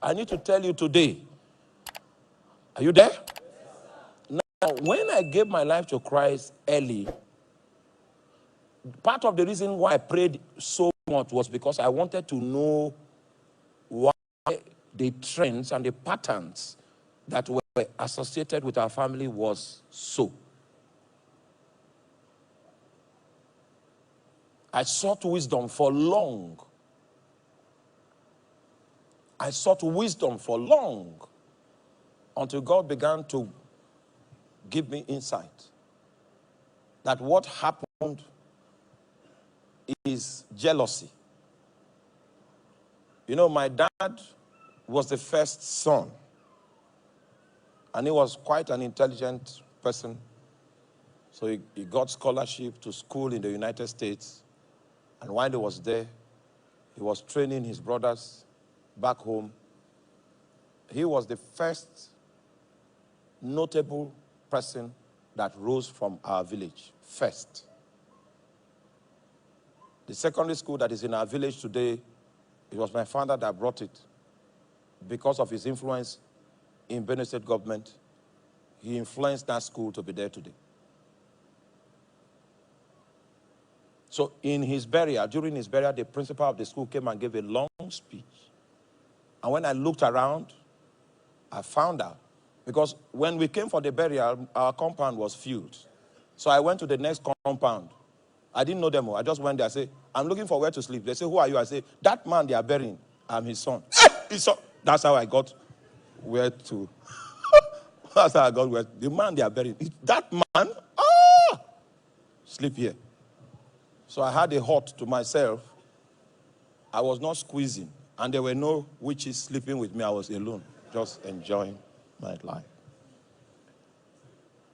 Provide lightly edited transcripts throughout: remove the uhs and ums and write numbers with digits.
I need to tell you today. Are you there? Now, when I gave my life to Christ early, part of the reason why I prayed so much was because I wanted to know why the trends and the patterns that were associated with our family was so. I sought wisdom for long. I sought wisdom for long until God began to give me insight that what happened is jealousy. You know, my dad was the first son, and he was quite an intelligent person. So he got scholarship to school in the United States, and while he was there, he was training his brothers back home. He was the first notable person that rose from our village, first. The secondary school that is in our village today, it was my father that brought it. Because of his influence in Benue State government, he influenced that school to be there today. So in his burial, during his burial, the principal of the school came and gave a long speech. And when I looked around, I found out, because when we came for the burial, our compound was filled. So I went to the next compound. I didn't know them all. I just went there. I said, I'm looking for where to sleep. They say, who are you? I say, that man they are burying, I'm his son. His son. That's how I got where to. That's how I got where. The man they are burying. That man, sleep here. So I had a hut to myself. I was not squeezing. And there were no witches sleeping with me. I was alone, just enjoying my life.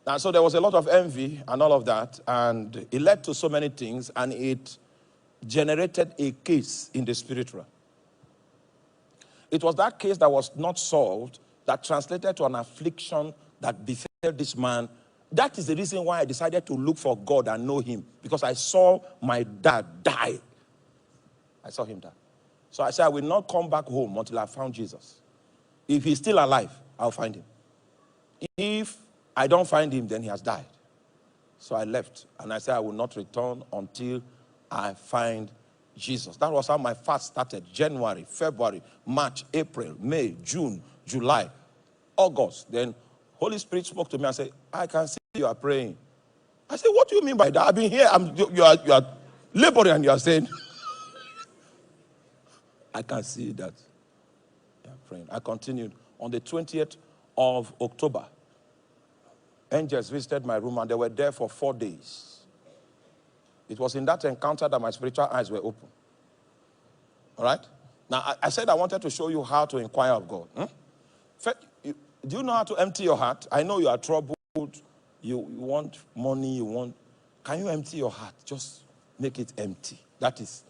And so there was a lot of envy and all of that, and it led to so many things, and it generated a case in the spiritual. It was that case that was not solved that translated to an affliction that befell this man. That is the reason why I decided to look for God and know him, because I saw my dad die. I saw him die. So I said, I will not come back home until I found Jesus. If he's still alive, I'll find him. If I don't find him, then he has died. So I left, and I said, I will not return until I find Jesus. That was how my fast started. January, February, March, April, May, June, July, August. Then Holy Spirit spoke to me and said, I can see you are praying. I said, what do you mean by that? I've been here. You are laboring, and you are saying, I can see that you are praying. I continued. On the 20th of October, angels visited my room, and they were there for 4 days. It was in that encounter that my spiritual eyes were open. All right? Now, I said I wanted to show you how to inquire of God. Do you know how to empty your heart? I know you are troubled. You want money. Can you empty your heart? Just make it empty. That is,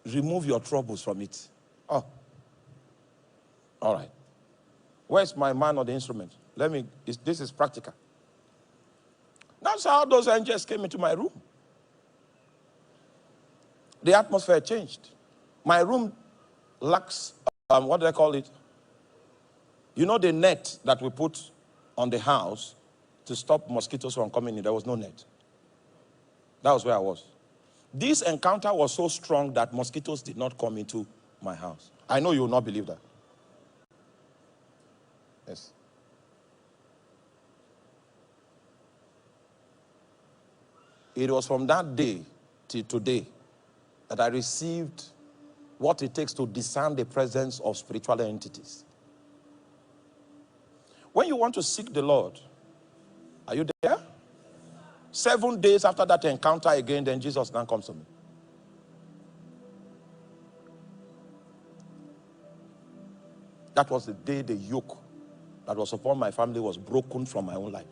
remove your troubles from it. Oh. All right. Where's my man on the instrument? This is practical. That's how those angels came into my room. The atmosphere changed. My room lacks, what do they call it? You know the net that we put on the house to stop mosquitoes from coming in? There was no net. That was where I was. This encounter was so strong that mosquitoes did not come into my house. I know you will not believe that. Yes. It was from that day till today that I received what it takes to discern the presence of spiritual entities. When you want to seek the Lord, are you there? 7 days after that encounter again, then Jesus now comes to me. That was the day the yoke that was upon my family was broken from my own life.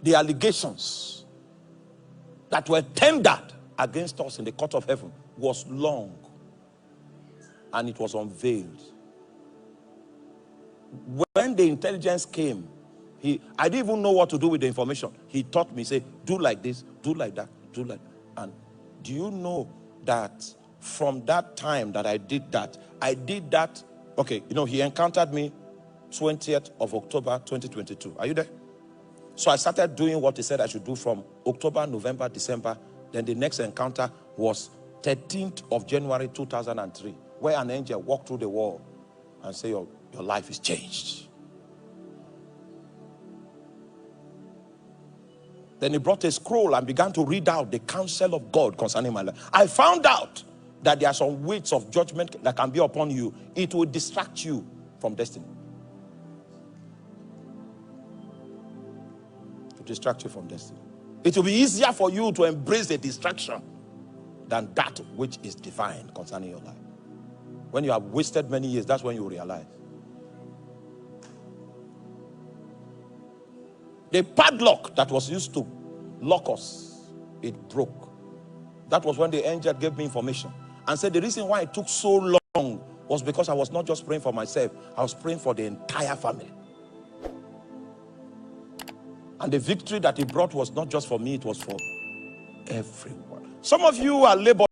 The allegations that were tendered against us in the court of heaven was long, and it was unveiled. When the intelligence came, I didn't even know what to do with the information. He taught me, say, do like this, do like that, do like that. And do you know that from that time that I did that, okay, you know, he encountered me 20th of October 2022. Are you there? So I started doing what he said I should do from October, November, December. Then the next encounter was 13th of January 2003, where an angel walked through the wall and said, your life is changed. Then he brought a scroll and began to read out the counsel of God concerning my life. I found out that there are some weights of judgment that can be upon you. It will distract you from destiny. To distract you from destiny. It will be easier for you to embrace the distraction than that which is divine concerning your life. When you have wasted many years, that's when you realize. The padlock that was used to lock us, it broke. That was when the angel gave me information and said the reason why it took so long was because I was not just praying for myself, I was praying for the entire family. And the victory that he brought was not just for me, it was for everyone. Some of you are laboring